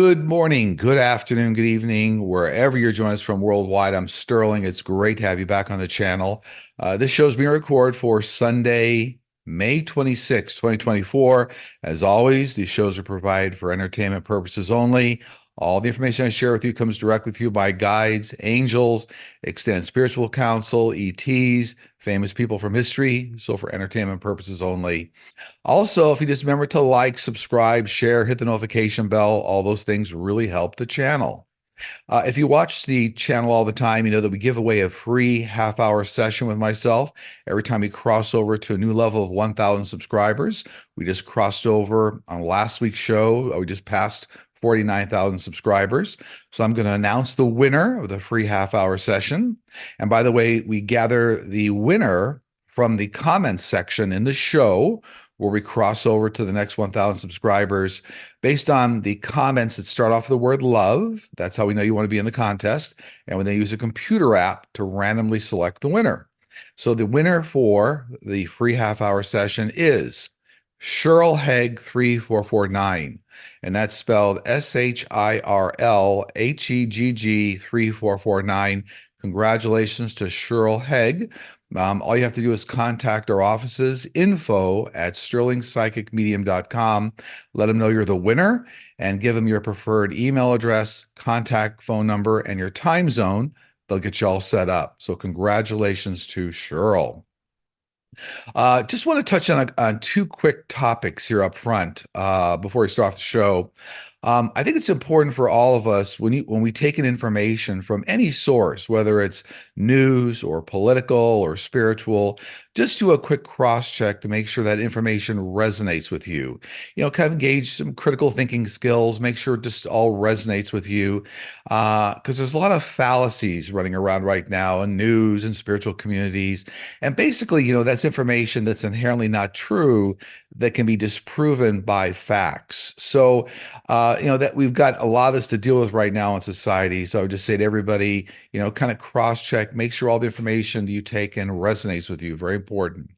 Good morning, good afternoon, good evening, wherever you're joining us from worldwide. I'm Sterling. It's great to have you back on the channel. This show's being recorded for Sunday, May 26, 2024. As always, these shows are provided for entertainment purposes only. All the information I share with you comes directly to you by guides, angels, extended spiritual counsel, ETs, famous people from history, so for entertainment purposes only. Also, if you just remember to like, subscribe, share, hit the notification bell, all those things really help the channel. If you watch the channel all the time, you know that we give away a free half-hour session with myself every time we cross over to a new level of 1,000 subscribers. We just crossed over on last week's show. We just passed 49,000 subscribers. So I'm going to announce the winner of the free half-hour session. And by the way, we gather the winner from the comments section in the show where we cross over to the next 1,000 subscribers based on the comments that start off with the word love. That's how we know you want to be in the contest. And when they use a computer app to randomly select the winner. So the winner for the free half-hour session is Cheryl Hegg 3449. And that's spelled SHIRLHEGG 3449. Congratulations to Cheryl Hegg. All you have to do is contact our offices, info@sterlingpsychicmedium.com. Let them know you're the winner and give them your preferred email address, contact phone number, and your time zone. They'll get you all set up. So congratulations to Cheryl. Just want to touch on two quick topics here up front before we start off the show. I think it's important for all of us when we take in information from any source, whether it's news or political or spiritual, just do a quick cross check to make sure that information resonates with you. You know, kind of engage some critical thinking skills, make sure it just all resonates with you. Because there's a lot of fallacies running around right now in news and spiritual communities. And basically, you know, that's information that's inherently not true that can be disproven by facts. So, you know, that we've got a lot of this to deal with right now in society. So I would just say to everybody, you know, kind of cross check, make sure all the information you take in resonates with you. Very important.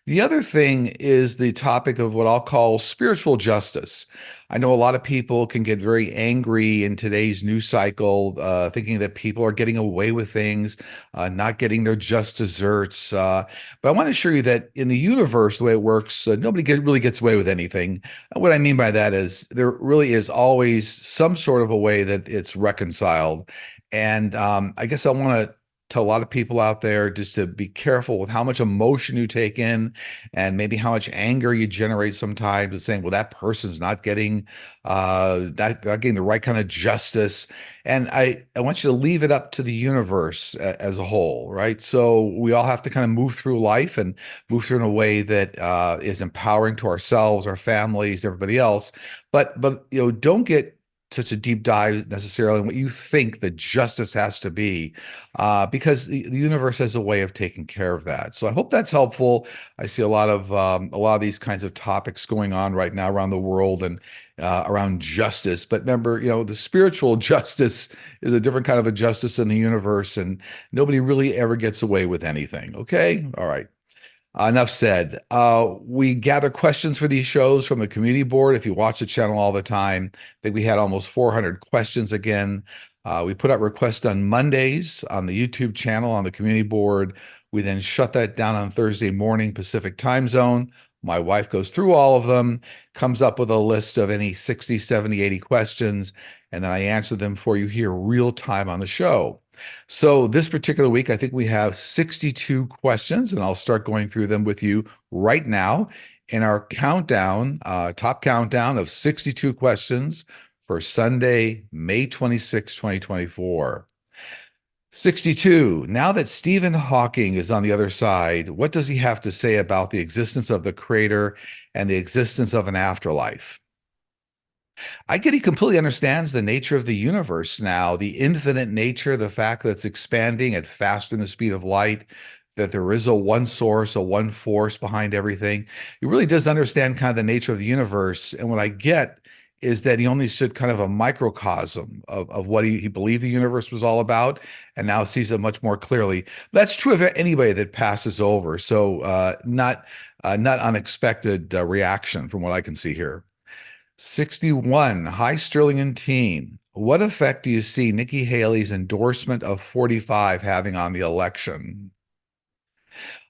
The other thing is the topic of what I'll call spiritual justice. I know a lot of people can get very angry in today's news cycle, thinking that people are getting away with things, not getting their just desserts. But I want to assure you that in the universe, the way it works, really gets away with anything. What I mean by that is there really is always some sort of a way that it's reconciled. And I guess I want to tell a lot of people out there just to be careful with how much emotion you take in and maybe how much anger you generate sometimes and saying, well, that person's not getting not getting the right kind of justice. And I want you to leave it up to the universe as a whole, right? So we all have to kind of move through life and move through in a way that is empowering to ourselves, our families, everybody else. But you know, don't get such a deep dive necessarily in what you think the justice has to be, because the universe has a way of taking care of that. So I hope that's helpful. I see a lot of these kinds of topics going on right now around the world and around justice. But remember, you know, the spiritual justice is a different kind of a justice in the universe, and nobody really ever gets away with anything. Okay, all right. Enough said. We gather questions for these shows from the community board. If you watch the channel all the time, I think we had almost 400 questions again. We put out requests on Mondays on the YouTube channel on the community board. We then shut that down on Thursday morning Pacific time zone. My wife goes through all of them, comes up with a list of any 60, 70, 80 questions, and then I answer them for you here real time on the show. So this particular week, I think we have 62 questions, and I'll start going through them with you right now in our countdown, top countdown of 62 questions for Sunday, May 26, 2024. 62. Now that Stephen Hawking is on the other side, what does he have to say about the existence of the creator and the existence of an afterlife? I get he completely understands the nature of the universe now, the infinite nature, the fact that it's expanding at faster than the speed of light, that there is a one source, a one force behind everything. He really does understand kind of the nature of the universe. And what I get is that he only stood kind of a microcosm of what he believed the universe was all about, and now sees it much more clearly. That's true of anybody that passes over. So not unexpected reaction from what I can see here. 61. Hi, Sterling and team. What effect do you see Nikki Haley's endorsement of 45 having on the election?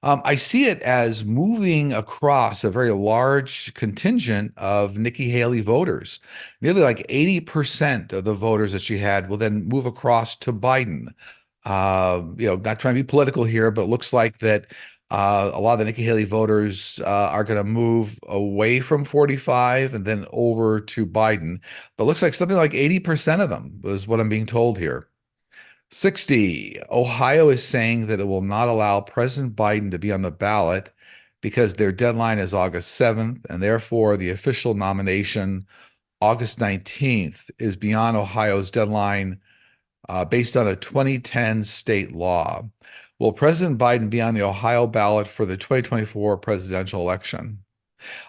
I see it as moving across a very large contingent of Nikki Haley voters. Nearly like 80% of the voters that she had will then move across to Biden. Not trying to be political here, but it looks like that a lot of the Nikki Haley voters are going to move away from 45 and then over to Biden. But it looks like something like 80% of them is what I'm being told here. 60. Ohio is saying that it will not allow President Biden to be on the ballot because their deadline is August 7th, and therefore the official nomination, August 19th, is beyond Ohio's deadline based on a 2010 state law. Will President Biden be on the Ohio ballot for the 2024 presidential election?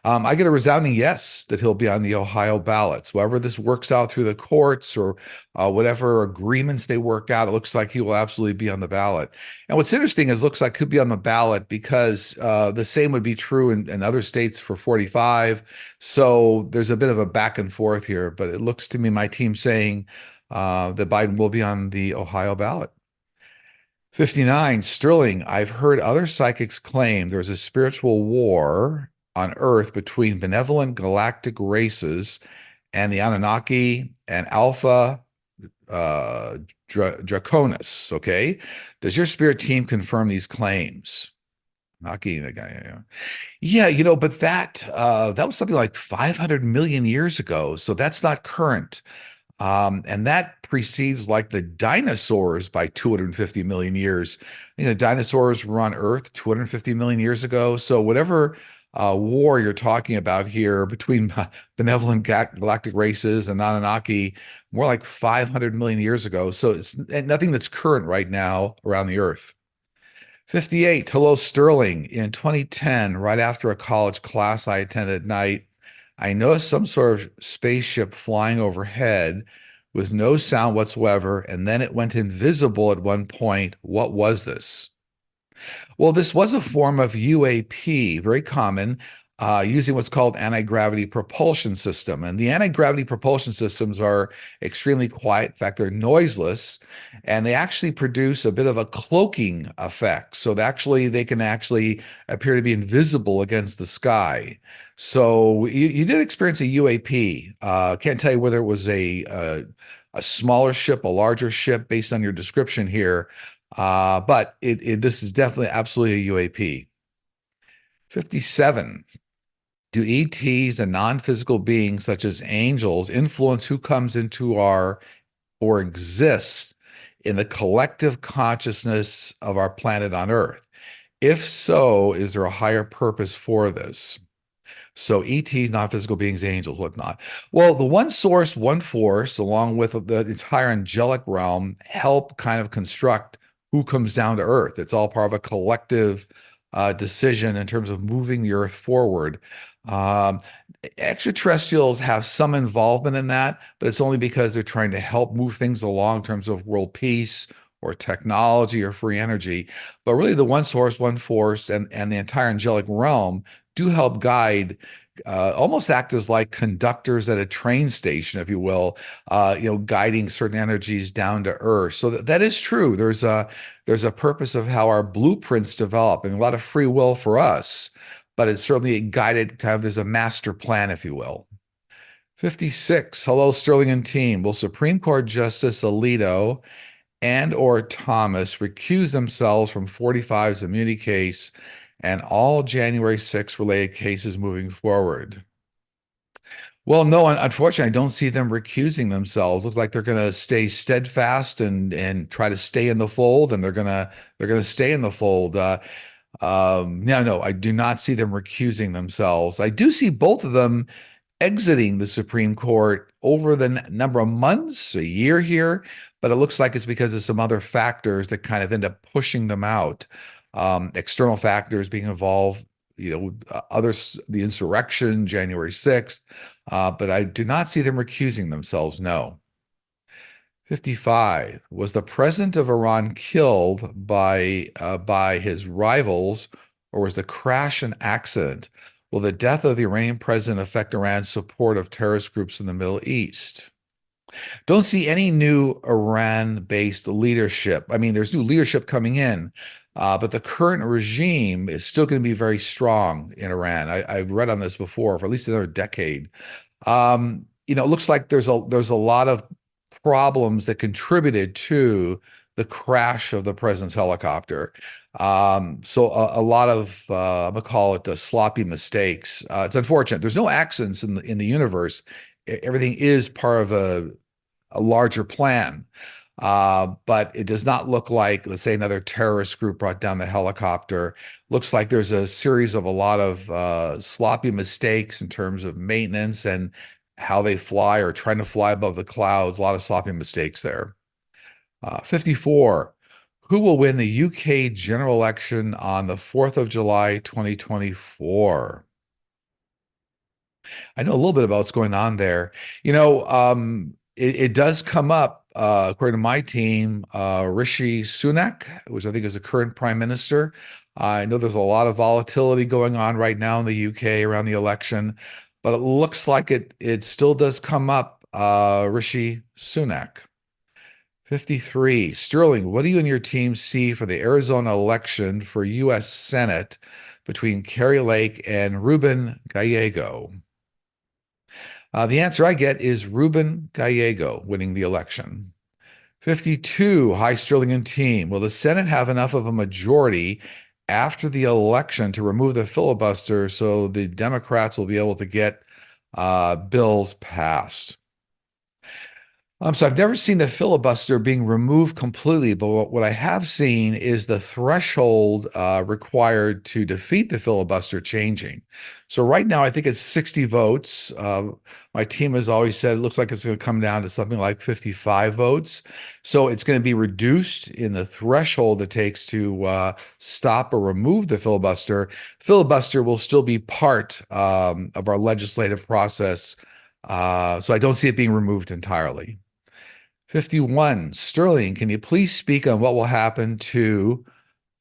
I get a resounding yes that he'll be on the Ohio ballots. Wherever this works out through the courts or whatever agreements they work out, it looks like he will absolutely be on the ballot. And what's interesting is it looks like he'll be on the ballot because the same would be true in other states for 45. So there's a bit of a back and forth here, but it looks to me my team saying that Biden will be on the Ohio ballot. 59. Sterling, I've heard other psychics claim there's a spiritual war on Earth between benevolent galactic races and the Anunnaki and Alpha uh, Draconis. Okay. Does your spirit team confirm these claims? Anunnaki, the guy, yeah. Yeah, but that was something like 500 million years ago. So that's not current. And that precedes like the dinosaurs by 250 million years. The dinosaurs were on Earth 250 million years ago. So whatever war you're talking about here between benevolent galactic races and Anunnaki, more like 500 million years ago. So it's nothing that's current right now around the Earth. 58. Hello, Sterling. In 2010, right after a college class I attended at night, I noticed some sort of spaceship flying overhead with no sound whatsoever, and then it went invisible at one point. What was this? Well, this was a form of UAP, very common, using what's called anti-gravity propulsion system. And the anti-gravity propulsion systems are extremely quiet. In fact, they're noiseless, and they actually produce a bit of a cloaking effect. So they can actually appear to be invisible against the sky. So you did experience a UAP. Can't tell you whether it was a smaller ship, a larger ship, based on your description here. But this is definitely absolutely a UAP. 57. Do ETs and non-physical beings such as angels influence who comes into our or exists in the collective consciousness of our planet on Earth? If so, is there a higher purpose for this? So ETs, non-physical beings, angels, whatnot. Well, the one source, one force, along with the entire angelic realm, help kind of construct who comes down to Earth. It's all part of a collective decision in terms of moving the Earth forward. Um, Extraterrestrials have some involvement in that, but it's only because they're trying to help move things along in terms of world peace or technology or free energy. But really, the one source, one force, and the entire angelic realm do help guide, almost act as like conductors at a train station, if you will, guiding certain energies down to Earth. So that is true. There's a purpose of how our blueprints develop, and a lot of free will for us, but it's certainly guided kind of, there's a master plan, if you will. 56. Hello, Sterling and team. Will Supreme Court Justice Alito and or Thomas recuse themselves from 45's immunity case and all January 6 related cases moving forward? Well, no, unfortunately, I don't see them recusing themselves. Looks like they're going to stay steadfast and try to stay in the fold, and they're going to stay in the fold. No, I do not see them recusing themselves. I do see both of them exiting the Supreme Court over the number of months, a year here, but it looks like it's because of some other factors that kind of end up pushing them out. External factors being involved, others, the insurrection, January 6th, but I do not see them recusing themselves, no. 55. Was the president of Iran killed by his rivals, or was the crash an accident? Will the death of the Iranian president affect Iran's support of terrorist groups in the Middle East? Don't see any new Iran-based leadership. I mean, there's new leadership coming in, but the current regime is still going to be very strong in Iran. I've read on this before for at least another decade. It looks like there's a lot of problems that contributed to the crash of the president's helicopter. So a lot of I'm gonna call it the sloppy mistakes. It's unfortunate. There's no accidents in the universe. Everything is part of a larger plan. But it does not look like, let's say, another terrorist group brought down the helicopter. Looks like there's a series of a lot of sloppy mistakes in terms of maintenance and how they fly or trying to fly above the clouds. A lot of sloppy mistakes there. 54. Who will win the UK general election on the 4th of July, 2024? I know a little bit about what's going on there. It does come up, according to my team, Rishi Sunak, which I think is the current prime minister. I know there's a lot of volatility going on right now in the UK around the election, but it looks like it still does come up, Rishi Sunak. 53. Sterling, what do you and your team see for the Arizona election for U.S. Senate between Kari Lake and Ruben Gallego? The answer I get is Ruben Gallego winning the election. 52, hi Sterling and team. Will the Senate have enough of a majority after the election to remove the filibuster so the Democrats will be able to get bills passed? So I've never seen the filibuster being removed completely, but what I have seen is the threshold required to defeat the filibuster changing. So right now, I think it's 60 votes. My team has always said it looks like it's going to come down to something like 55 votes. So it's going to be reduced in the threshold it takes to stop or remove the filibuster. Filibuster will still be part of our legislative process. So I don't see it being removed entirely. 51, Sterling, can you please speak on what will happen to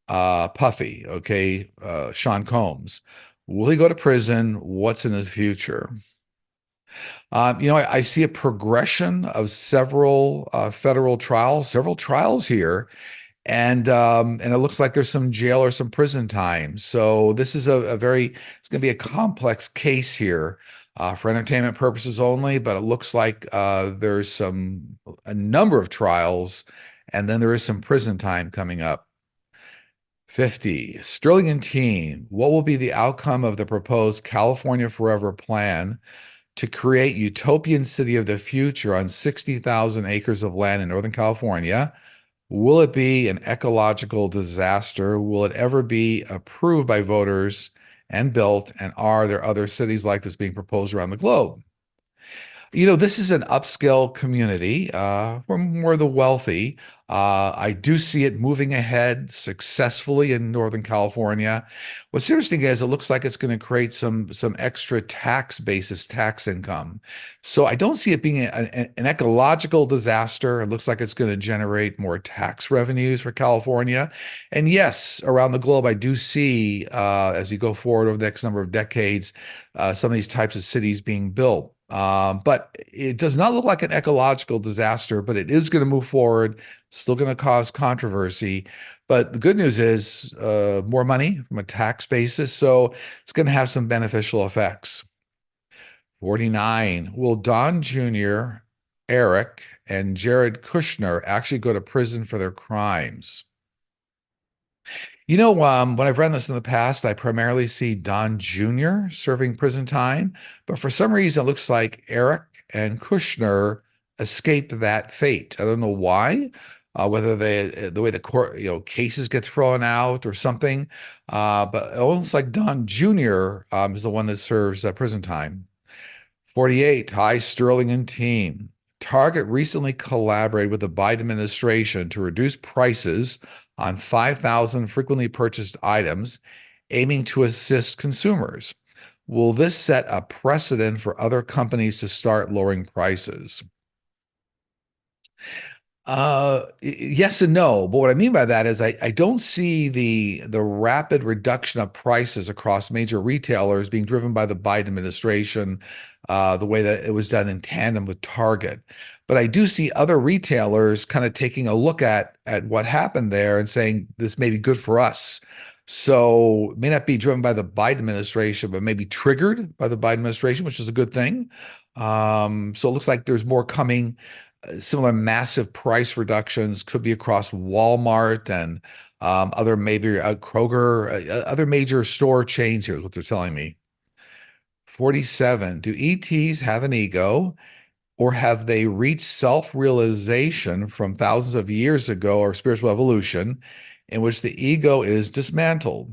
Puffy, okay, Sean Combs? Will he go to prison? What's in his future? I see a progression of several federal trials, several trials here, and it looks like there's some jail or some prison time. So this is it's going to be a complex case here for entertainment purposes only, but it looks like there's a number of trials, and then there is some prison time coming up. 50, Sterling and team, what will be the outcome of the proposed California Forever plan to create utopian city of the future on 60,000 acres of land in Northern California? Will it be an ecological disaster? Will it ever be approved by voters and built? And are there other cities like this being proposed around the globe? This is an upscale community for more the wealthy. I do see it moving ahead successfully in Northern California. What's interesting is it looks like it's going to create some extra tax basis, tax income. So I don't see it being an ecological disaster. It looks like it's going to generate more tax revenues for California. And yes, around the globe, I do see as we go forward over the next number of decades, some of these types of cities being built. But it does not look like an ecological disaster, but it is going to move forward, still going to cause controversy. But the good news is more money from a tax basis, so it's going to have some beneficial effects. 49, will Don Jr., Eric, and Jared Kushner actually go to prison for their crimes? When I've run this in the past, I primarily see Don Jr. serving prison time, but for some reason, it looks like Eric and Kushner escaped that fate. I don't know why, whether the way the court, cases get thrown out or something, but it looks like Don Jr. Is the one that serves prison time. 48, hi, Sterling and team. Target recently collaborated with the Biden administration to reduce prices on 5,000 frequently purchased items, aiming to assist consumers. Will this set a precedent for other companies to start lowering prices? Yes and no. But what I mean by that is I don't see the rapid reduction of prices across major retailers being driven by the Biden administration, the way that it was done in tandem with Target. But I do see other retailers kind of taking a look at what happened there and saying this may be good for us. So it may not be driven by the Biden administration, but maybe triggered by the Biden administration, which is a good thing. So it looks like there's more coming. Similar massive price reductions could be across Walmart and other maybe Kroger, other major store chains here is what they're telling me. 47. Do ETs have an ego or have they reached self-realization from thousands of years ago or spiritual evolution in which the ego is dismantled?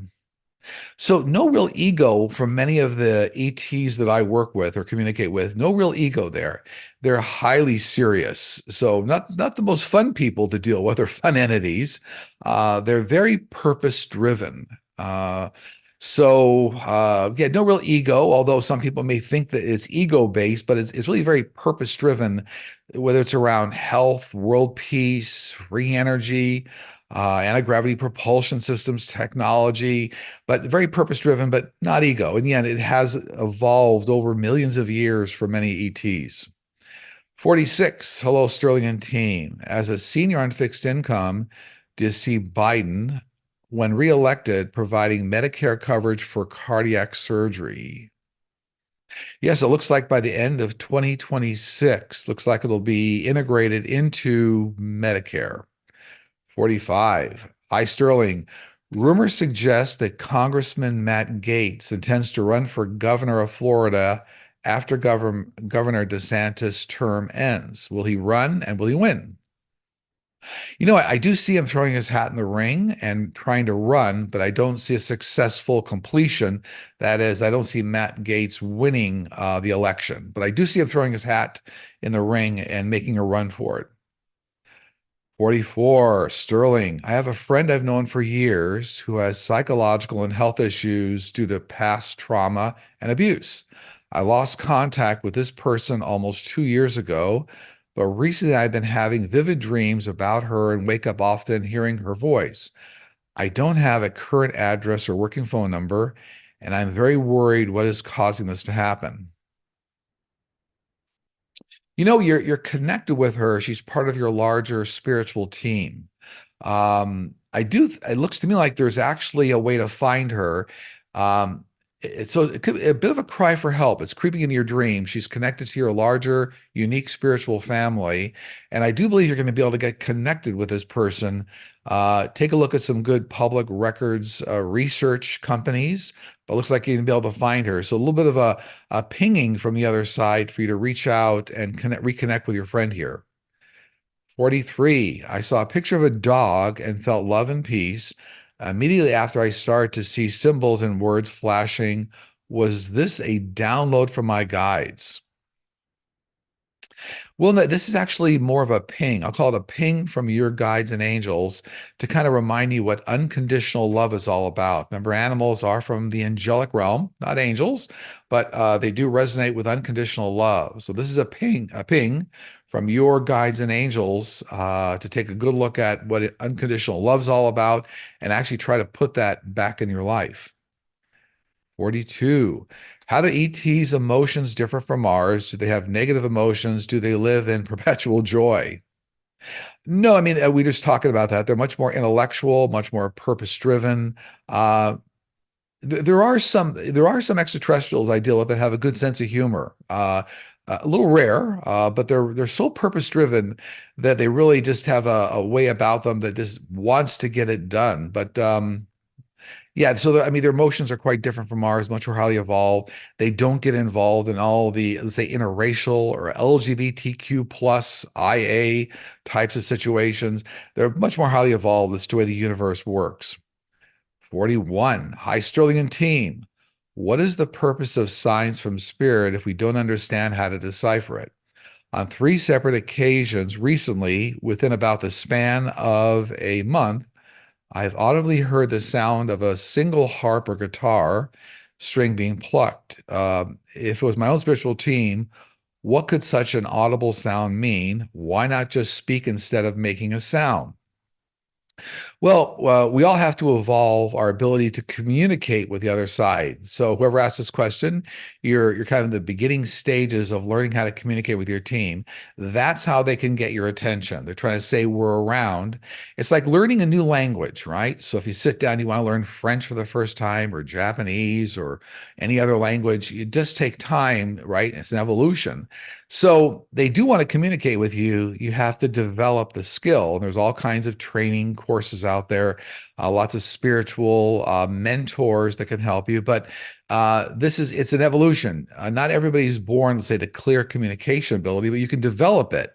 So no real ego from many of the ETs that I work with or communicate with. No real ego there. They're highly serious. So not the most fun people to deal with or fun entities. They're very purpose driven. Yeah, no real ego, although some people may think that it's ego based, but it's really very purpose driven, whether it's around health, world peace, free energy, anti-gravity propulsion systems, technology, but very purpose driven, but not ego. And yet it has evolved over millions of years for many ETs. 46. Hello, Sterling and team. As a senior on fixed income, do you see Biden, when reelected, providing Medicare coverage for cardiac surgery? Yes, it looks like by the end of 2026, looks like it'll be integrated into Medicare. 45. Hi, Sterling. Rumors suggest that Congressman Matt Gaetz intends to run for governor of Florida after Governor DeSantis' term ends. Will he run and will he win? I do see him throwing his hat in the ring and trying to run, but I don't see a successful completion. That is, I don't see Matt Gaetz winning the election, but I do see him throwing his hat in the ring and making a run for it. 44, Sterling. I have a friend I've known for years who has psychological and health issues due to past trauma and abuse. I lost contact with this person almost 2 years ago, but recently I've been having vivid dreams about her and wake up often hearing her voice. I don't have a current address or working phone number, and I'm very worried what is causing this to happen. You're connected with her. She's part of your larger spiritual team. It looks to me like there's actually a way to find her. So it could be a bit of a cry for help. It's creeping into your dream. She's connected to your larger, unique spiritual family. And I do believe you're going to be able to get connected with this person. Take a look at some good public records research companies, but it looks like you're going to be able to find her. So a little bit of a pinging from the other side for you to reach out and reconnect with your friend here. 43. I saw a picture of a dog and felt love and peace. Immediately after I started to see symbols and words flashing, was this a download from my guides? Well, no, this is actually more of a ping. I'll call it a ping from your guides and angels to kind of remind you what unconditional love is all about. Remember, animals are from the angelic realm, not angels, but they do resonate with unconditional love. So this is a ping from your guides and angels to take a good look at what unconditional love is all about and actually try to put that back in your life. 42. How do ET's emotions differ from ours? Do they have negative emotions? Do they live in perpetual joy? No, I mean, we just talking about that. They're much more intellectual, much more purpose driven. Uh, there are some extraterrestrials I deal with that have a good sense of humor. A little rare, but they're so purpose driven that they really just have a way about them that just wants to get it done. But yeah, so I mean, their emotions are quite different from ours, much more highly evolved. They don't get involved in all the, let's say, interracial or LGBTQ plus IA types of situations. They're much more highly evolved. That's the way the universe works. 41. Hi, Sterling and team. What is the purpose of signs from spirit if we don't understand how to decipher it? On three separate occasions recently, within about the span of a month, I've audibly heard the sound of a single harp or guitar string being plucked. If it was my own spiritual team, What could such an audible sound mean? Why not just speak instead of making a sound? Well, we all have to evolve our ability to communicate with the other side. So whoever asked this question, you're kind of in the beginning stages of learning how to communicate with your team. That's how they can get your attention. They're trying to say we're around. It's like learning a new language, right? So if you sit down, you want to learn French for the first time or Japanese or any other language, it does take time, right? It's an evolution. So they do want to communicate with you. You have to develop the skill. And there's all kinds of training courses out there, lots of spiritual mentors that can help you. But it's an evolution. Not everybody's born, let's say, to clear communication ability, but you can develop it.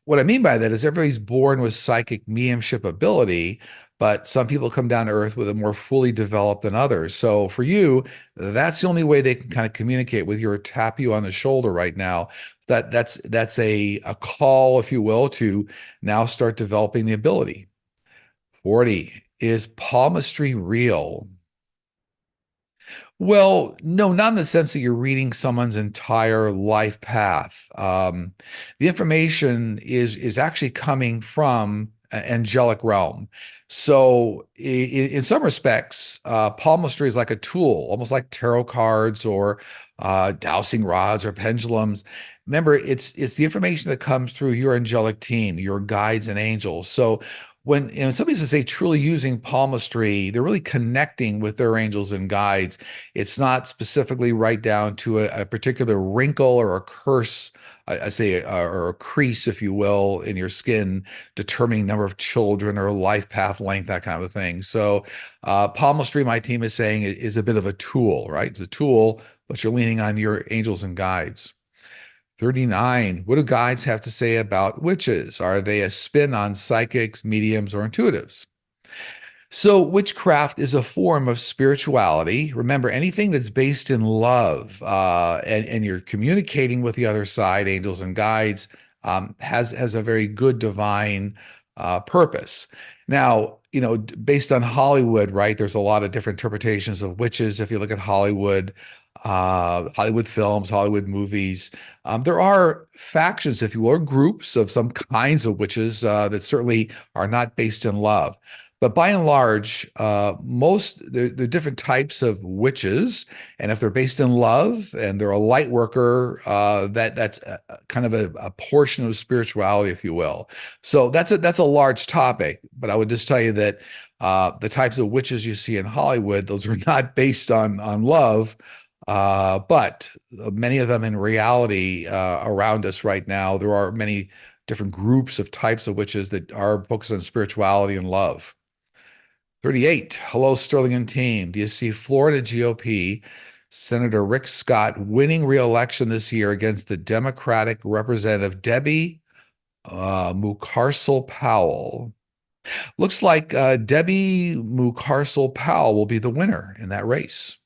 What I mean by that is everybody's born with psychic mediumship ability, but some people come down to earth with it more fully developed than others. So for you, that's the only way they can kind of communicate with you or tap you on the shoulder right now. That's a call, if you will, to now start developing the ability. 40. Is palmistry real? Well, no, not in the sense that you're reading someone's entire life path. The information is actually coming from an angelic realm. So, in some respects, palmistry is like a tool, almost like tarot cards or dowsing rods or pendulums. Remember, it's the information that comes through your angelic team, your guides and angels. So, when somebody says they truly using palmistry, they're really connecting with their angels and guides. It's not specifically right down to a particular wrinkle or a curse, I say, or a crease, if you will, in your skin, determining number of children or life path length, that kind of thing. So, palmistry, my team is saying, is a bit of a tool, right? It's a tool, but you're leaning on your angels and guides. 39. What do guides have to say about witches? Are they a spin on psychics, mediums, or intuitives? So, witchcraft is a form of spirituality. Remember, anything that's based in love and you're communicating with the other side, angels and guides, has a very good divine purpose. Now, based on Hollywood, right? There's a lot of different interpretations of witches. If you look at Hollywood films, Hollywood movies, there are factions, if you will, or groups of some kinds of witches that certainly are not based in love. But by and large, there are different types of witches, and if they're based in love and they're a light worker, that's kind of a portion of spirituality, if you will. So that's a large topic. But I would just tell you that the types of witches you see in Hollywood, those are not based on love, but many of them in reality around us right now, there are many different groups of types of witches that are focused on spirituality and love. 38. Hello, Sterling and team. Do you see Florida GOP Senator Rick Scott winning re-election this year against the Democratic Representative Debbie Mucarsel Powell? Looks like Debbie Mucarsel Powell will be the winner in that race.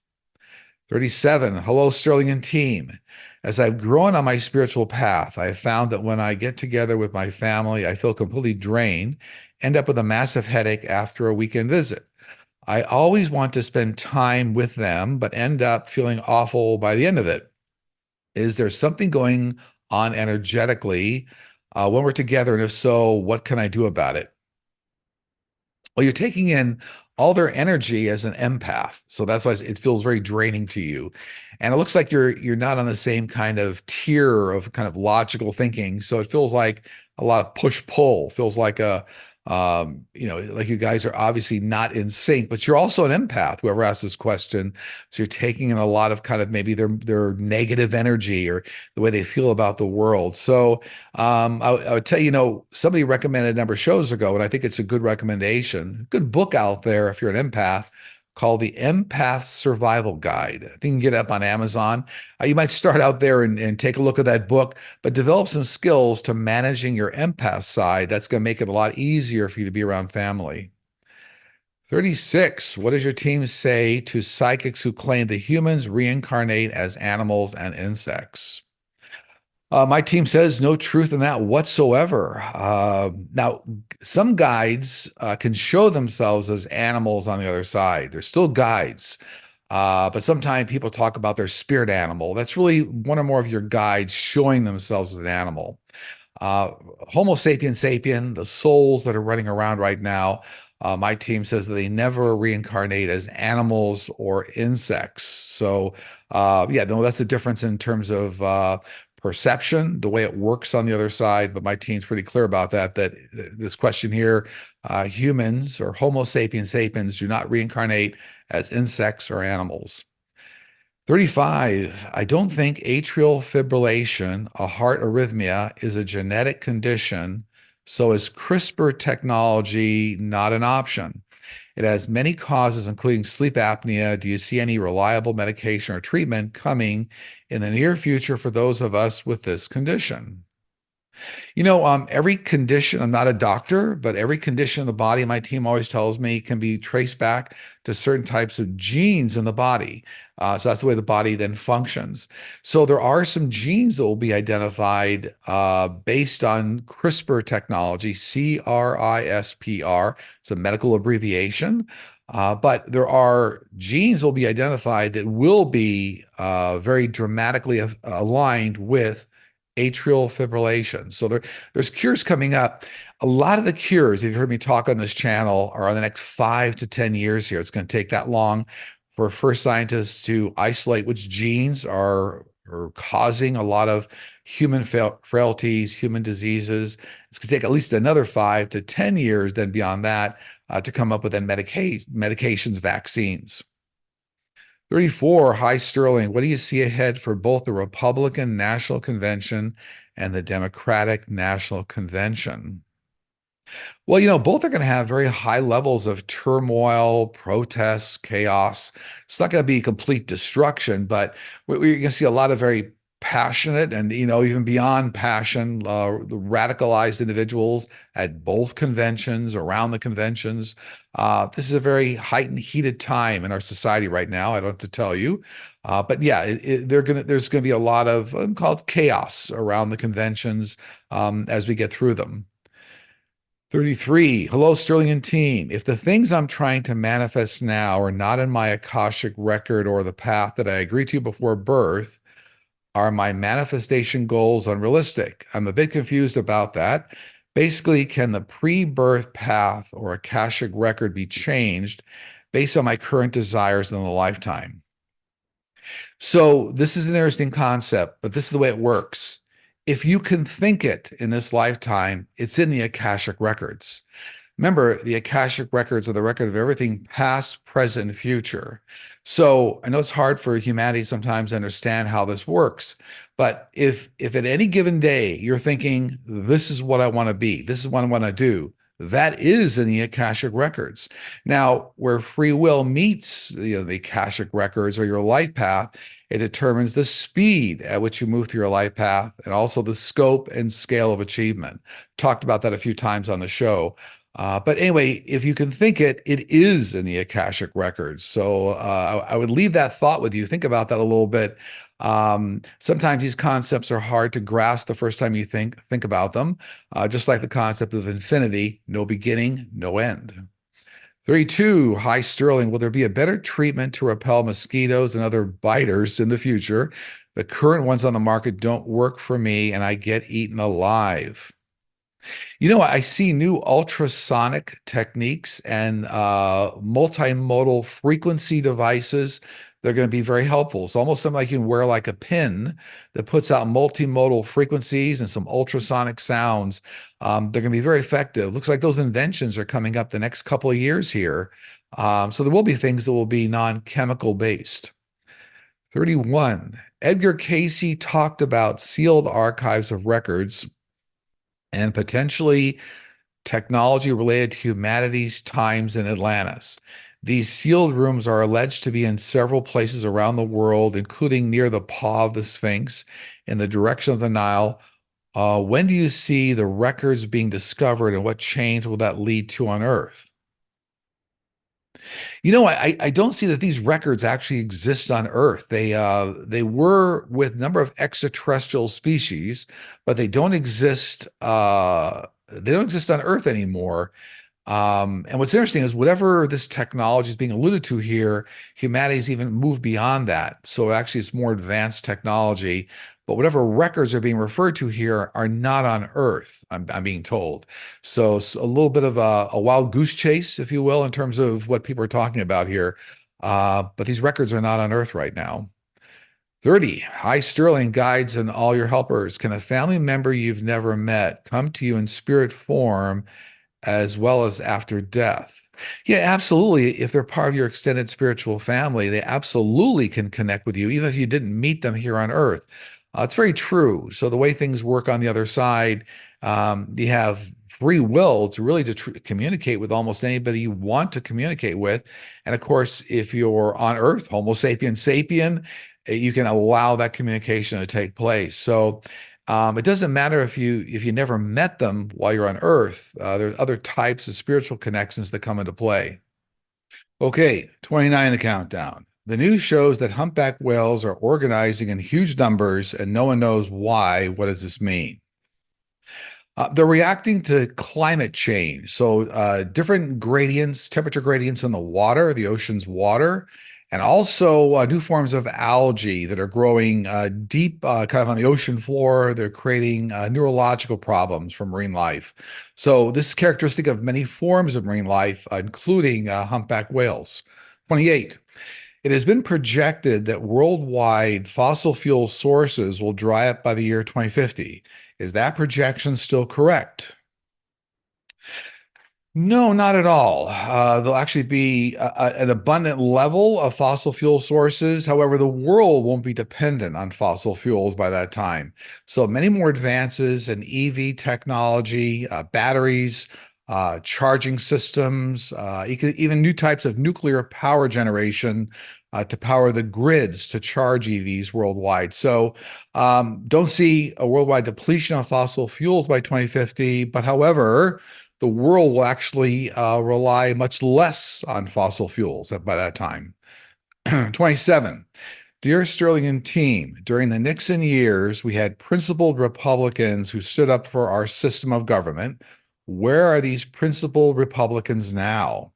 37. Hello, Sterling and team. As I've grown on my spiritual path, I have found that when I get together with my family, I feel completely drained, end up with a massive headache after a weekend visit. I always want to spend time with them, but end up feeling awful by the end of it. Is there something going on energetically when we're together? And if so, what can I do about it? Well, you're taking in all their energy as an empath. So that's why it feels very draining to you. And it looks like you're not on the same kind of tier of kind of logical thinking. So it feels like a lot of push-pull, feels like like you guys are obviously not in sync, but you're also an empath, whoever asked this question. So you're taking in a lot of kind of maybe their negative energy or the way they feel about the world. So I would tell you, somebody recommended a number of shows ago, and I think it's a good recommendation, good book out there if you're an empath, called The Empath Survival Guide. I think you can get it up on Amazon. You might start out there and take a look at that book, but develop some skills to managing your empath side. That's going to make it a lot easier for you to be around family. 36. What does your team say to psychics who claim that humans reincarnate as animals and insects? My team says no truth in that whatsoever. Now, some guides can show themselves as animals on the other side. They're still guides. But sometimes people talk about their spirit animal. That's really one or more of your guides showing themselves as an animal. Uh, Homo sapien sapien, the souls that are running around right now, my team says that they never reincarnate as animals or insects. So, yeah, no, that's a difference in terms of perception, the way it works on the other side. But my team's pretty clear about that, that this question here, humans or Homo sapiens sapiens do not reincarnate as insects or animals. 35. I don't think atrial fibrillation, a heart arrhythmia, is a genetic condition, so is CRISPR technology not an option? It has many causes, including sleep apnea. Do you see any reliable medication or treatment coming in the near future for those of us with this condition? Every condition, I'm not a doctor, but every condition in the body, my team always tells me, can be traced back to certain types of genes in the body. So that's the way the body then functions. So there are some genes that will be identified based on CRISPR technology, CRISPR. It's a medical abbreviation. But there are genes will be identified that will be very dramatically aligned with atrial fibrillation. So there's cures coming up. A lot of the cures, if you've heard me talk on this channel, are on the next 5 to 10 years here. It's going to take that long for first scientists to isolate which genes are causing a lot of human frailties, human diseases. It's going to take at least another 5 to 10 years, then beyond that, to come up with then medications, vaccines. 34, hi Sterling. What do you see ahead for both the Republican National Convention and the Democratic National Convention? Well, both are going to have very high levels of turmoil, protests, chaos. It's not going to be complete destruction, but we're going to see a lot of very passionate and, even beyond passion, radicalized individuals at both conventions, around the conventions. This is a very heightened, heated time in our society right now. I don't have to tell you. But yeah, there's going to be a lot of called chaos around the conventions as we get through them. 33. Hello, Sterling and team. If the things I'm trying to manifest now are not in my Akashic record or the path that I agreed to before birth, are my manifestation goals unrealistic? I'm a bit confused about that. Basically, can the pre-birth path or Akashic record be changed based on my current desires in the lifetime? So this is an interesting concept, but this is the way it works. If you can think it in this lifetime, it's in the Akashic records. Remember, the Akashic records are the record of everything past, present, and future. So I know it's hard for humanity sometimes to understand how this works, but if at any given day you're thinking, this is what I want to be, this is what I want to do, that is in the Akashic records. Now, where free will meets the Akashic records or your life path, it determines the speed at which you move through your life path and also the scope and scale of achievement. Talked about that a few times on the show. But anyway, if you can think it, it is in the Akashic records. So I would leave that thought with you. Think about that a little bit. Sometimes these concepts are hard to grasp the first time you think about them, just like the concept of infinity, no beginning, no end. 32, hi Sterling. Will there be a better treatment to repel mosquitoes and other biters in the future? The current ones on the market don't work for me and I get eaten alive. I see new ultrasonic techniques and multimodal frequency devices. They're going to be very helpful. It's almost something like you can wear like a pin that puts out multimodal frequencies and some ultrasonic sounds. They're going to be very effective. Looks like those inventions are coming up the next couple of years here. So there will be things that will be non-chemical based. 31. Edgar Casey talked about sealed archives of records and potentially technology related to humanity's times in Atlantis. These sealed rooms are alleged to be in several places around the world, including near the paw of the Sphinx in the direction of the Nile. When do you see the records being discovered and what change will that lead to on Earth? I don't see that these records actually exist on Earth. They were with a number of extraterrestrial species, but they don't exist. They don't exist on Earth anymore. And what's interesting is whatever this technology is being alluded to here, humanity's even moved beyond that. So actually, it's more advanced technology. But whatever records are being referred to here are not on Earth, I'm being told. So it's a little bit of a wild goose chase, if you will, in terms of what people are talking about here. But these records are not on Earth right now. 30. Hi, Sterling, guides, and all your helpers. Can a family member you've never met come to you in spirit form as well as after death? Yeah, absolutely. If they're part of your extended spiritual family, they absolutely can connect with you, even if you didn't meet them here on Earth. It's very true. So the way things work on the other side, you have free will to really to communicate with almost anybody you want to communicate with. And of course, if you're on Earth, Homo sapien sapien, you can allow that communication to take place. So it doesn't matter if you never met them while you're on Earth. There's other types of spiritual connections that come into play. Okay, 29 in the countdown. The news shows that humpback whales are organizing in huge numbers, and no one knows why. What does this mean? They're reacting to climate change. So, different gradients, temperature gradients in the water, the ocean's water, and also new forms of algae that are growing deep, kind of on the ocean floor. They're creating neurological problems for marine life. So, this is characteristic of many forms of marine life, including humpback whales. 28. It has been projected that worldwide fossil fuel sources will dry up by the year 2050. Is that projection still correct? No, not at all. There'll actually be an abundant level of fossil fuel sources. However, the world won't be dependent on fossil fuels by that time. So many more advances in EV technology, batteries, charging systems, even new types of nuclear power generation to power the grids to charge EVs worldwide. So don't see a worldwide depletion of fossil fuels by 2050. But however, the world will actually rely much less on fossil fuels by that time. 27. Dear Sterling and team, during the Nixon years, we had principled Republicans who stood up for our system of government. Where are these principled Republicans now?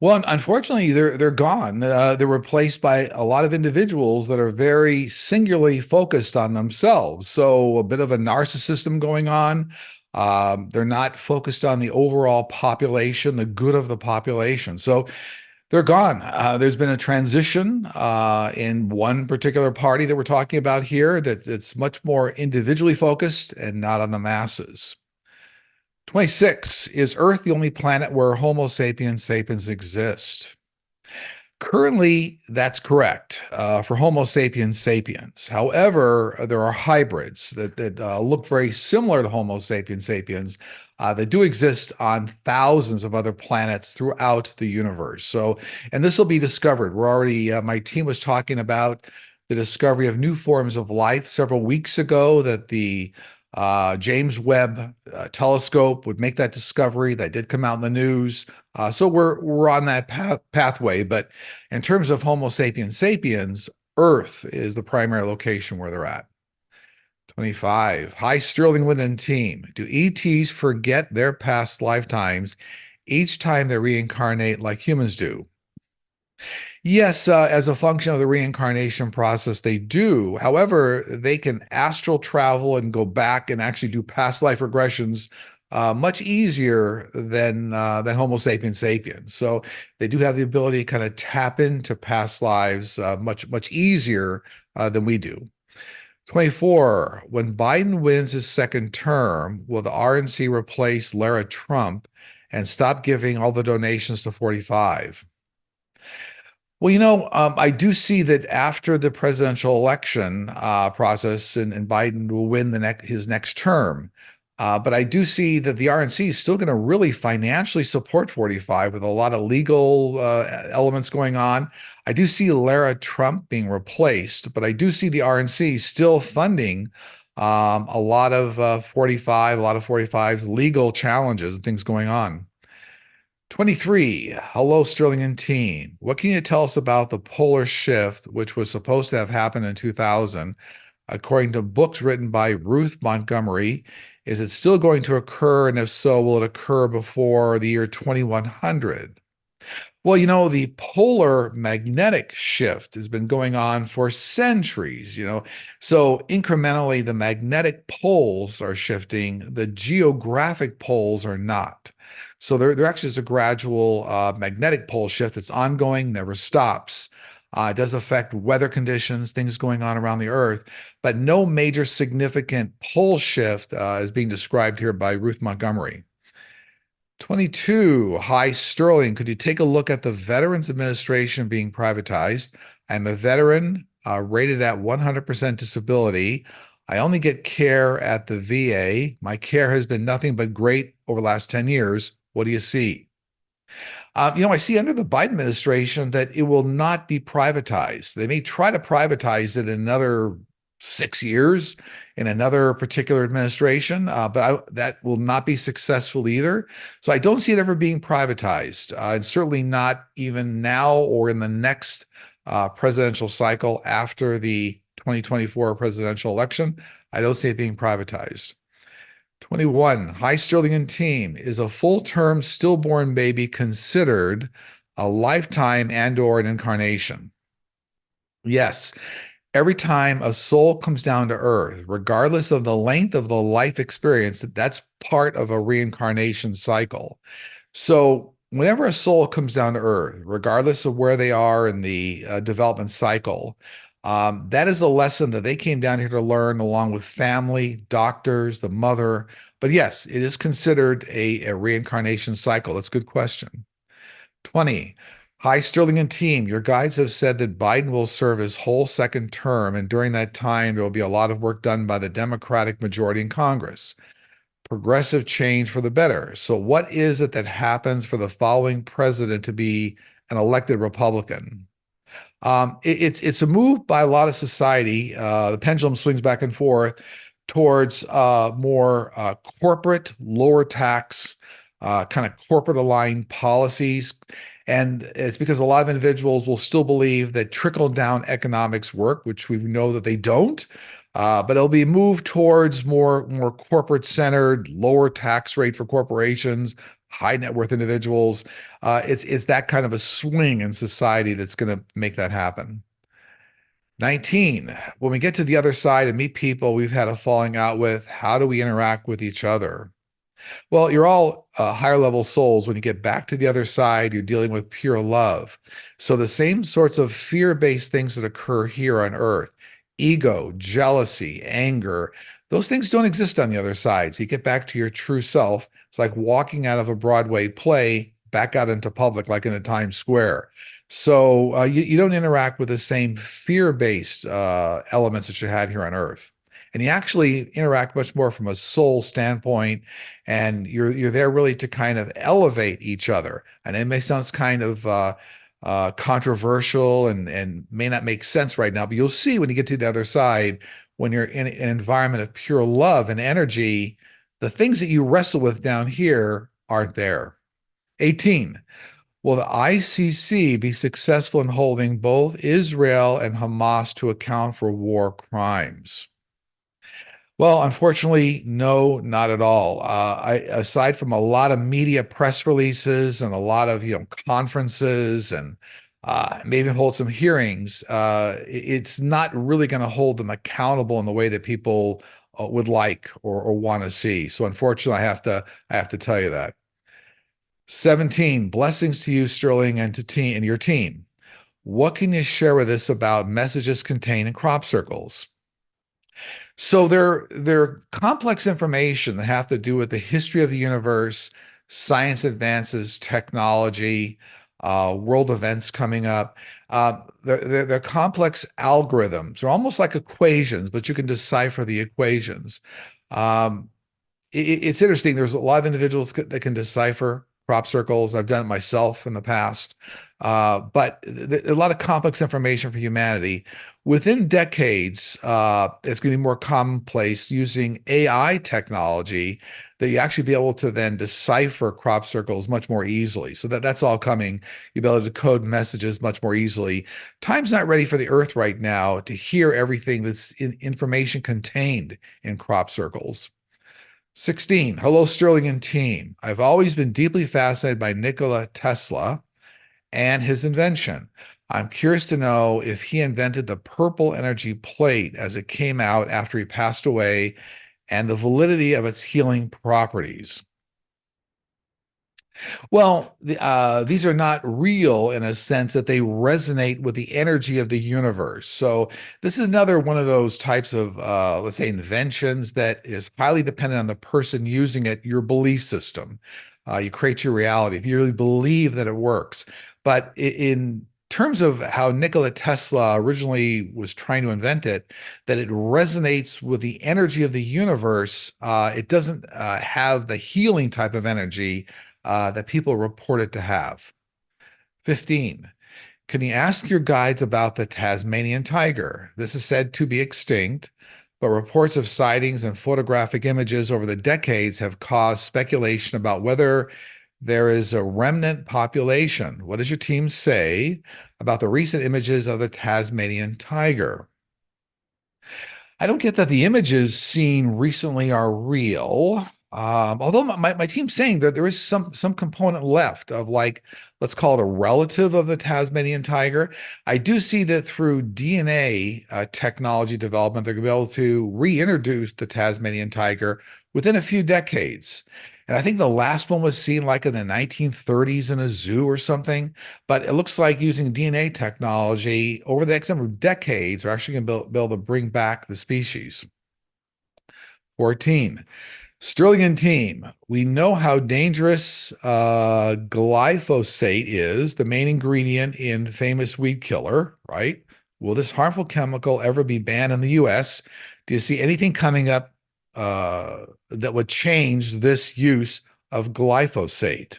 Well, unfortunately, they're gone. They're replaced by a lot of individuals that are very singularly focused on themselves. So a bit of a narcissism going on. They're not focused on the overall population, the good of the population. So they're gone. There's been a transition in one particular party that we're talking about here that's much more individually focused and not on the masses. 26. Is Earth the only planet where Homo sapiens sapiens exist? Currently, that's correct for Homo sapiens sapiens. However, there are hybrids that look very similar to Homo sapiens sapiens that do exist on thousands of other planets throughout the universe. So, and this will be discovered. We're already, my team was talking about the discovery of new forms of life several weeks ago that the James Webb telescope would make that discovery. That did come out in the news. So we're on that pathway. But in terms of Homo sapiens sapiens, Earth is the primary location where they're at. 25. Hi, Sterling Linden team. Do ETs forget their past lifetimes each time they reincarnate like humans do? Yes, as a function of the reincarnation process, they do. However, they can astral travel and go back and actually do past life regressions much easier than Homo sapiens sapiens. So they do have the ability to kind of tap into past lives much easier than we do. 24. When Biden wins his second term, will the RNC replace Lara Trump and stop giving all the donations to 45? Well, I do see that after the presidential election process, and Biden will win his next term. But I do see that the RNC is still going to really financially support 45 with a lot of legal elements going on. I do see Lara Trump being replaced, but I do see the RNC still funding a lot of 45, a lot of 45's legal challenges and things going on. 23. Hello, Sterling and team. What can you tell us about the polar shift, which was supposed to have happened in 2000, according to books written by Ruth Montgomery? Is it still going to occur? And if so, will it occur before the year 2100? Well, the polar magnetic shift has been going on for centuries. So incrementally, the magnetic poles are shifting, the geographic poles are not. So there actually is a gradual magnetic pole shift that's ongoing, never stops. It does affect weather conditions, things going on around the Earth, but no major significant pole shift is being described here by Ruth Montgomery. 22, hi Sterling. Could you take a look at the Veterans Administration being privatized? I'm a veteran rated at 100% disability. I only get care at the VA. My care has been nothing but great over the last 10 years. What do you see? I see under the Biden administration that it will not be privatized. They may try to privatize it in another 6 years in another particular administration, but that will not be successful either. So I don't see it ever being privatized, and certainly not even now or in the next presidential cycle after the 2024 presidential election. I don't see it being privatized. 21, hi Sterling and team. Is a full-term stillborn baby considered a lifetime and/or an incarnation? Yes. Every time a soul comes down to earth, regardless of the length of the life experience, that's part of a reincarnation cycle. So whenever a soul comes down to earth, regardless of where they are in the development cycle, that is a lesson that they came down here to learn along with family, doctors, the mother. But yes, it is considered a reincarnation cycle. That's a good question. 20. Hi, Sterling and team. Your guides have said that Biden will serve his whole second term, and during that time, there will be a lot of work done by the Democratic majority in Congress. Progressive change for the better. So, what is it that happens for the following president to be an elected Republican? It's a move by a lot of society. The pendulum swings back and forth towards more corporate, lower tax, kind of corporate aligned policies. And it's because a lot of individuals will still believe that trickle down economics work, which we know that they don't. But it'll be moved towards more corporate centered, lower tax rate for corporations, high net worth individuals. It's that kind of a swing in society that's going to make that happen. 19, when we get to the other side and meet people we've had a falling out with, how do we interact with each other? Well, you're all higher level souls. When you get back to the other side, you're dealing with pure love. So the same sorts of fear-based things that occur here on Earth, ego, jealousy, anger, those things don't exist on the other side. So you get back to your true self. It's like walking out of a Broadway play back out into public, like in the Times Square. So you don't interact with the same fear-based elements that you had here on Earth. And you actually interact much more from a soul standpoint, and you're there really to kind of elevate each other. And it may sound kind of controversial and may not make sense right now, but you'll see when you get to the other side, when you're in an environment of pure love and energy, the things that you wrestle with down here aren't there. 18. Will the ICC be successful in holding both Israel and Hamas to account for war crimes? Well, unfortunately, no, not at all. Aside from a lot of media press releases and a lot of conferences and maybe hold some hearings, it's not really going to hold them accountable in the way that people would like or want to see. So, unfortunately, I have to tell you that. 17, blessings to you, Sterling, and to team and your team. What can you share with us about messages contained in crop circles? So they're complex information that have to do with the history of the universe, science advances, technology, world events coming up. They're complex algorithms. They're almost like equations, but you can decipher the equations. Um, it's interesting. There's a lot of individuals that can decipher crop circles. I've done it myself in the past, but a lot of complex information for humanity. Within decades, it's going to be more commonplace using AI technology that you actually be able to then decipher crop circles much more easily. So that's all coming. You'll be able to decode messages much more easily. Time's not ready for the Earth right now to hear everything that's in information contained in crop circles. 16. Hello, Sterling and team. I've always been deeply fascinated by Nikola Tesla and his invention. I'm curious to know if he invented the purple energy plate as it came out after he passed away and the validity of its healing properties. Well, these are not real in a sense that they resonate with the energy of the universe. So, this is another one of those types of, let's say, inventions that is highly dependent on the person using it, your belief system. You create your reality if you really believe that it works. But in terms of how Nikola Tesla originally was trying to invent it, that it resonates with the energy of the universe. It doesn't have the healing type of energy that people report it to have. 15. Can you ask your guides about the Tasmanian tiger? This is said to be extinct, but reports of sightings and photographic images over the decades have caused speculation about whether there is a remnant population. What does your team say about the recent images of the Tasmanian tiger? I don't get that the images seen recently are real. Although my team's saying that there is some component left of, like, let's call it a relative of the Tasmanian tiger. I do see that through DNA technology development, they're going to be able to reintroduce the Tasmanian tiger within a few decades. And I think the last one was seen like in the 1930s in a zoo or something. But it looks like using DNA technology over the next number of decades, we're actually going to be able to bring back the species. 14. Sterling and team, we know how dangerous glyphosate is, the main ingredient in famous weed killer, right? Will this harmful chemical ever be banned in the US? Do you see anything coming up that would change this use of glyphosate?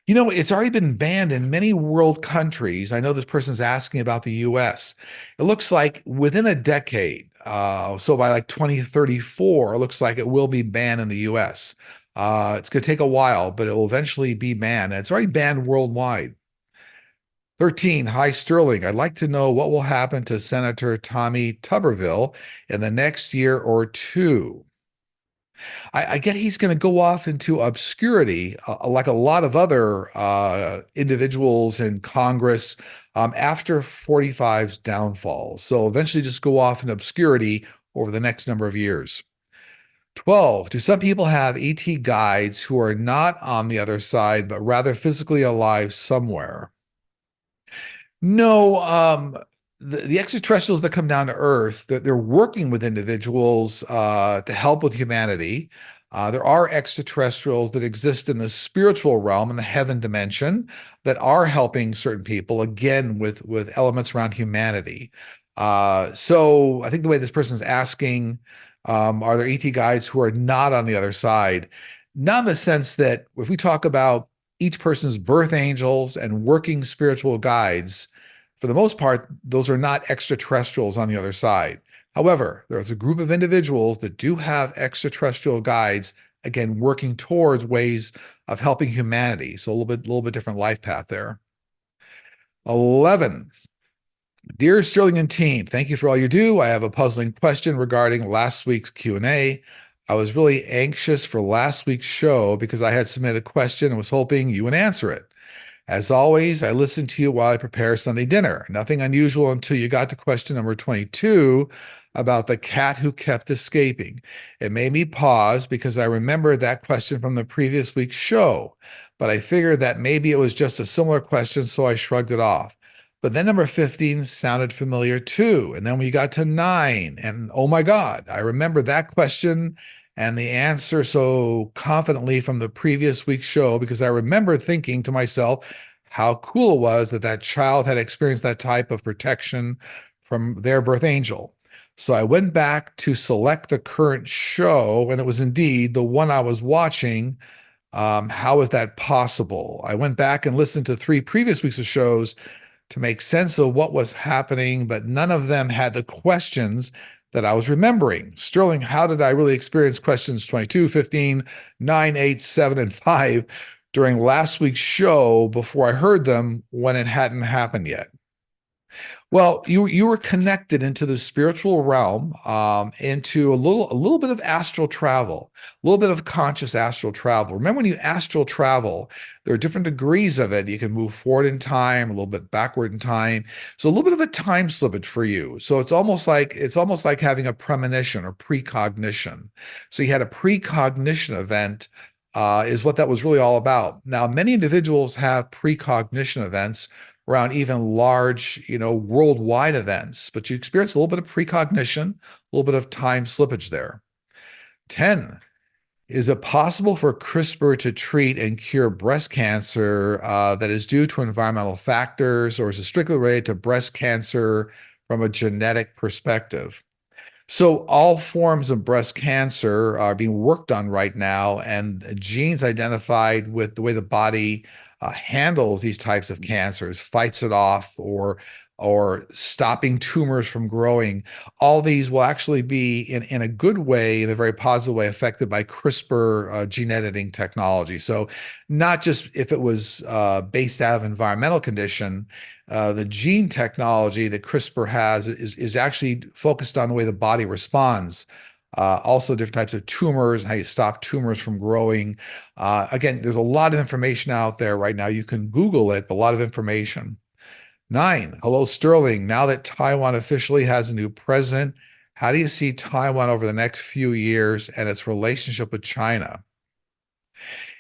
You know, it's already been banned in many world countries. I know this person's asking about the US. It looks like within a decade, so by like 2034, it looks like it will be banned in the US. It's going to take a while, but it will eventually be banned. And it's already banned worldwide. 13. Hi, Sterling. I'd like to know what will happen to Senator Tommy Tuberville in the next year or two. I get he's going to go off into obscurity, like a lot of other individuals in Congress after 45's downfall. So eventually just go off in obscurity over the next number of years. 12. Do some people have ET guides who are not on the other side, but rather physically alive somewhere? No, the extraterrestrials that come down to Earth, they're working with individuals to help with humanity. There are extraterrestrials that exist in the spiritual realm, in the heaven dimension, that are helping certain people, again, with elements around humanity. So I think the way this person is asking, are there ET guides who are not on the other side? Not in the sense that if we talk about each person's birth angels and working spiritual guides, for the most part, those are not extraterrestrials on the other side. However, there's a group of individuals that do have extraterrestrial guides, again, working towards ways of helping humanity. So a little bit different life path there. 11. Dear Sterling and team, thank you for all you do. I have a puzzling question regarding last week's Q&A. I was really anxious for last week's show because I had submitted a question and was hoping you would answer it. As always, I listen to you while I prepare Sunday dinner. Nothing unusual until you got to question number 22 about the cat who kept escaping. It made me pause because I remembered that question from the previous week's show, but I figured that maybe it was just a similar question, so I shrugged it off. But then number 15 sounded familiar too. And then we got to 9, and oh my God, I remember that question and the answer so confidently from the previous week's show because I remember thinking to myself how cool it was that that child had experienced that type of protection from their birth angel. So I went back to select the current show, and it was indeed the one I was watching. How is that possible? I went back and listened to 3 previous weeks of shows to make sense of what was happening, but none of them had the questions that I was remembering. Sterling, how did I really experience questions 22, 15, 9, 8, 7, and 5 during last week's show before I heard them when it hadn't happened yet? Well, you were connected into the spiritual realm, into a little bit of astral travel, a little bit of conscious astral travel. Remember, when you astral travel, there are different degrees of it. You can move forward in time, a little bit backward in time. So a little bit of a time slippage for you. So it's almost like having a premonition or precognition. So you had a precognition event. Is what that was really all about. Now, many individuals have precognition events around even large, worldwide events, but you experience a little bit of precognition, a little bit of time slippage there. 10. Is it possible for CRISPR to treat and cure breast cancer that is due to environmental factors, or is it strictly related to breast cancer from a genetic perspective? So all forms of breast cancer are being worked on right now, and genes identified with the way the body handles these types of cancers, fights it off, or stopping tumors from growing. All these will actually be in a good way, in a very positive way, affected by CRISPR gene editing technology. So not just if it was based out of environmental condition, the gene technology that CRISPR has is actually focused on the way the body responds. Also, different types of tumors, how you stop tumors from growing. Again, there's a lot of information out there right now. You can Google it, but a lot of information. 9. Hello, Sterling. Now that Taiwan officially has a new president, how do you see Taiwan over the next few years and its relationship with China?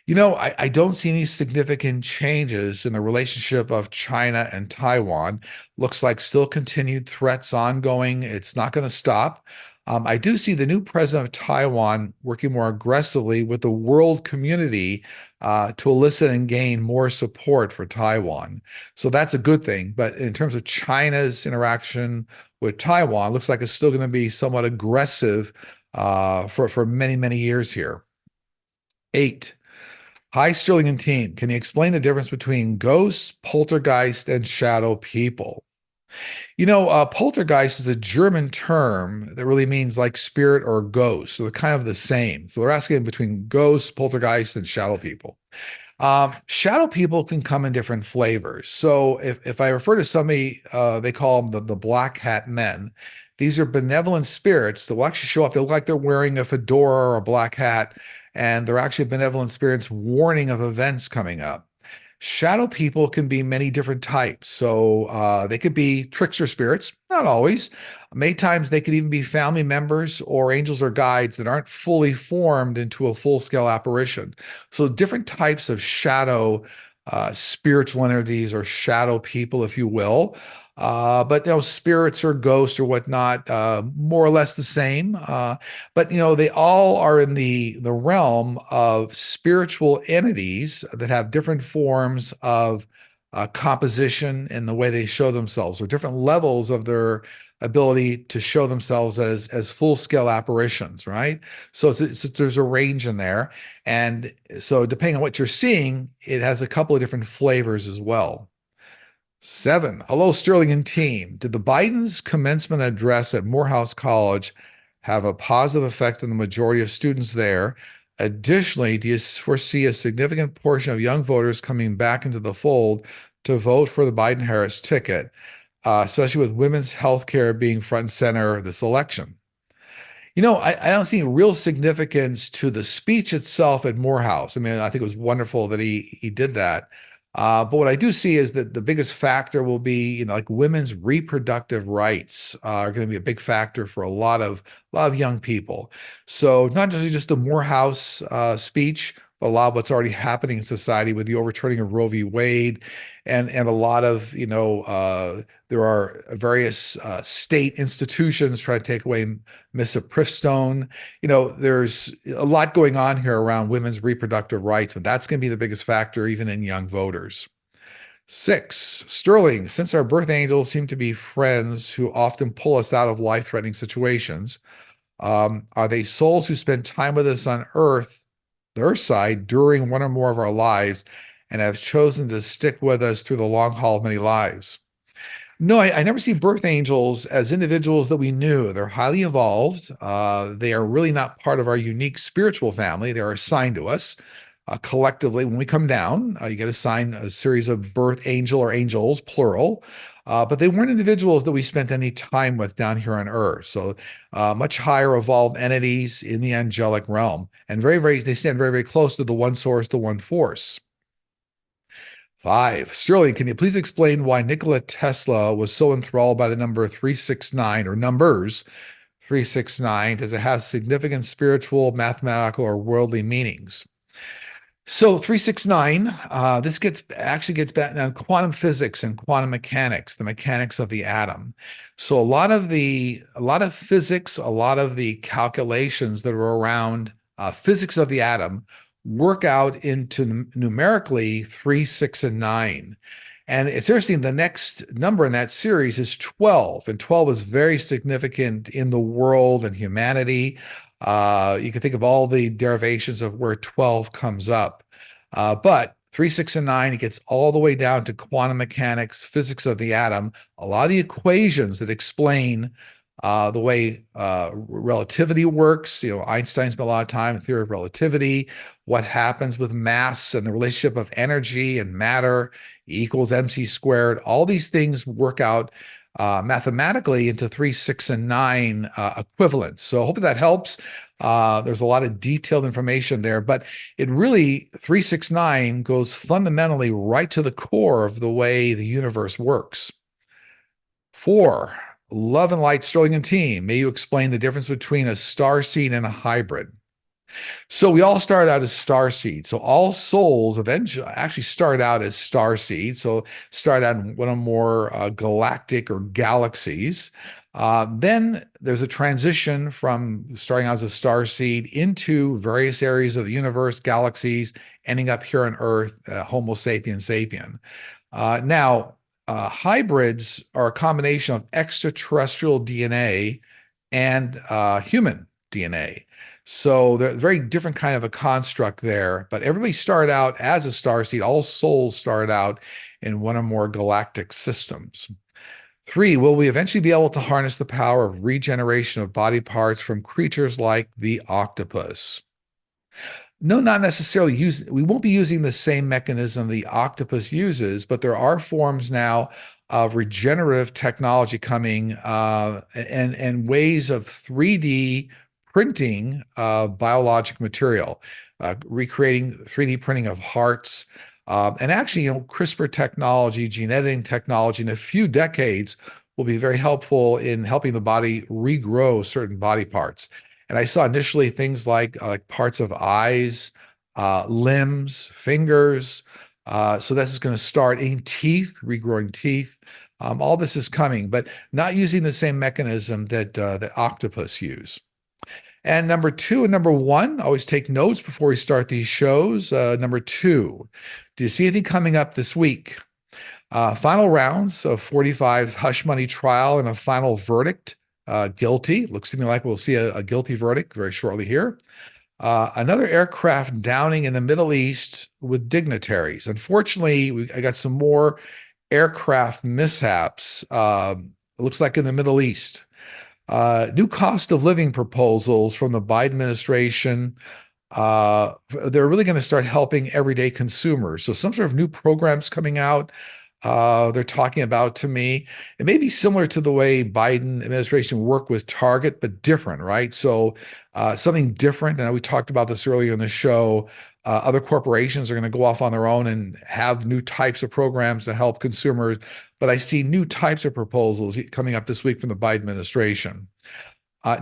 I don't see any significant changes in the relationship of China and Taiwan. Looks like still continued threats ongoing. It's not going to stop. I do see the new president of Taiwan working more aggressively with the world community to elicit and gain more support for Taiwan. So that's a good thing. But in terms of China's interaction with Taiwan, looks like it's still going to be somewhat aggressive for many, many years here. 8. Hi, Sterling and team. Can you explain the difference between ghosts, poltergeist, and shadow people? Poltergeist is a German term that really means like spirit or ghost. So they're kind of the same. So they're asking between ghosts, poltergeist, and shadow people. Shadow people can come in different flavors. So if I refer to somebody, they call them the black hat men. These are benevolent spirits that will actually show up. They look like they're wearing a fedora or a black hat, and they're actually benevolent spirits warning of events coming up. Shadow people can be many different types. So they could be trickster spirits, not always. Many times they could even be family members or angels or guides that aren't fully formed into a full-scale apparition. So different types of shadow spiritual entities or shadow people, if you will. But spirits or ghosts or whatnot, more or less the same. But they all are in the realm of spiritual entities that have different forms of composition in the way they show themselves, or different levels of their ability to show themselves as full-scale apparitions, right? So there's a range in there. And so depending on what you're seeing, it has a couple of different flavors as well. 7. Hello, Sterling and team. Did the Biden's commencement address at Morehouse College have a positive effect on the majority of students there? Additionally, do you foresee a significant portion of young voters coming back into the fold to vote for the Biden-Harris ticket, especially with women's health care being front and center this election? I don't see real significance to the speech itself at Morehouse. I mean, I think it was wonderful that he did that. But what I do see is that the biggest factor will be, like women's reproductive rights are going to be a big factor for a lot of young people. So not just the Morehouse speech, but a lot of what's already happening in society with the overturning of Roe v. Wade, and a lot of there are various state institutions trying to take away misoprostone. There's a lot going on here around women's reproductive rights, but that's going to be the biggest factor even in young voters. 6. Sterling, since our birth angels seem to be friends who often pull us out of life-threatening situations, are they souls who spend time with us on Earth, the Earth side, during one or more of our lives, and have chosen to stick with us through the long haul of many lives? No, I never see birth angels as individuals that we knew. They're highly evolved. They are really not part of our unique spiritual family. They are assigned to us. Collectively, when we come down, you get assigned a series of birth angel or angels, plural, but they weren't individuals that we spent any time with down here on Earth. So, much higher evolved entities in the angelic realm, and they stand very, very close to the one source, the one force. Five, Sterling, can you please explain why Nikola Tesla was so enthralled by the number 369 or numbers 369? Does it have significant spiritual, mathematical, or worldly meanings? So 369, this gets back on quantum physics and quantum mechanics, the mechanics of the atom. So a lot of physics, a lot of the calculations that are around physics of the atom work out into numerically 3, 6, and 9. And it's interesting, the next number in that series is 12, and 12 is very significant in the world and humanity. You can think of all the derivations of where 12 comes up. But 3, 6, and 9, it gets all the way down to quantum mechanics, physics of the atom, a lot of the equations that explain the way relativity works. Einstein spent a lot of time in theory of relativity, what happens with mass and the relationship of energy and matter equals mc squared. All these things work out mathematically into 3, 6, and 9 equivalents. So hopefully that helps. There's a lot of detailed information there, but it really, 369 goes fundamentally right to the core of the way the universe works. 4, Love and Light, Sterling and team. May you explain the difference between a star seed and a hybrid? So we all start out as star seeds. So all souls eventually actually start out as star seeds. So start out in one or more galactic or galaxies. Then there's a transition from starting out as a star seed into various areas of the universe, galaxies, ending up here on Earth, Homo sapiens sapien. Now, hybrids are a combination of extraterrestrial DNA and human DNA. So they're a very different kind of a construct there, but everybody started out as a starseed. All souls started out in one or more galactic systems. 3, will we eventually be able to harness the power of regeneration of body parts from creatures like the octopus? No, not necessarily we won't be using the same mechanism the octopus uses, but there are forms now of regenerative technology coming and ways of 3D printing biologic material, recreating 3D printing of hearts. And actually, CRISPR technology, gene editing technology in a few decades will be very helpful in helping the body regrow certain body parts. And I saw initially things like parts of eyes, limbs, fingers. So this is going to start in teeth, regrowing teeth. All this is coming, but not using the same mechanism that octopus use. And number 2 and number 1, always take notes before we start these shows. Number 2, do you see anything coming up this week? Final rounds of 45's hush money trial and a final verdict. Guilty. Looks to me like we'll see a guilty verdict very shortly here. Another aircraft downing in the Middle East with dignitaries. Unfortunately, I got some more aircraft mishaps. It looks like in the Middle East. New cost of living proposals from the Biden administration. They're really going to start helping everyday consumers. So some sort of new programs coming out. They're talking about to me. It may be similar to the way Biden administration worked with Target, but different, right? So something different. And we talked about this earlier in the show. Other corporations are going to go off on their own and have new types of programs to help consumers. But I see new types of proposals coming up this week from the Biden administration.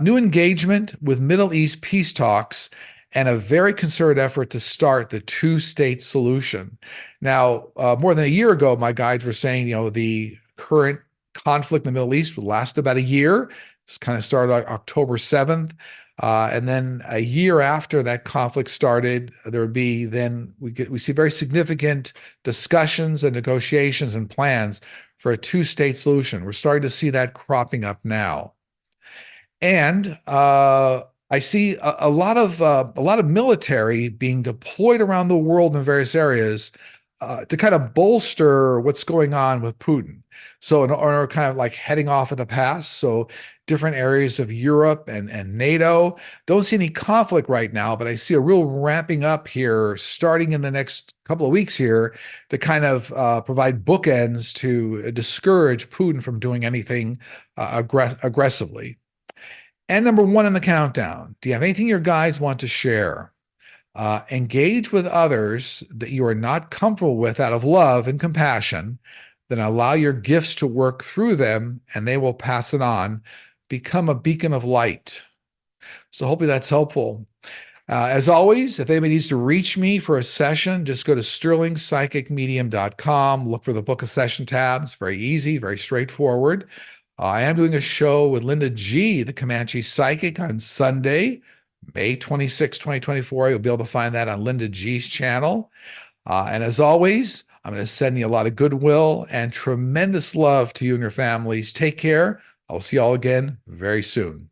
New engagement with Middle East peace talks and a very concerted effort to start the two-state solution. Now, more than a year ago, my guides were saying, the current conflict in the Middle East would last about a year. It's kind of started October 7th. And then a year after that conflict started, there would be we see very significant discussions and negotiations and plans for a two-state solution. We're starting to see that cropping up now. And I see a lot of military being deployed around the world in various areas to kind of bolster what's going on with Putin. So, or kind of like heading off of the past. So, different areas of Europe and NATO don't see any conflict right now, but I see a real ramping up here starting in the next couple of weeks here to kind of provide bookends to discourage Putin from doing anything aggressively. And number one in the countdown, do you have anything your guys want to share? Engage with others that you are not comfortable with out of love and compassion, then allow your gifts to work through them and they will pass it on. Become a beacon of light. So, hopefully, that's helpful. As always, if anybody needs to reach me for a session, just go to sterlingpsychicmedium.com, look for the book a session tab. It's very easy, very straightforward. I am doing a show with Linda G, the Comanche Psychic, on Sunday, May 26, 2024. You'll be able to find that on Linda G's channel. And as always, I'm going to send you a lot of goodwill and tremendous love to you and your families. Take care. I'll see you all again very soon.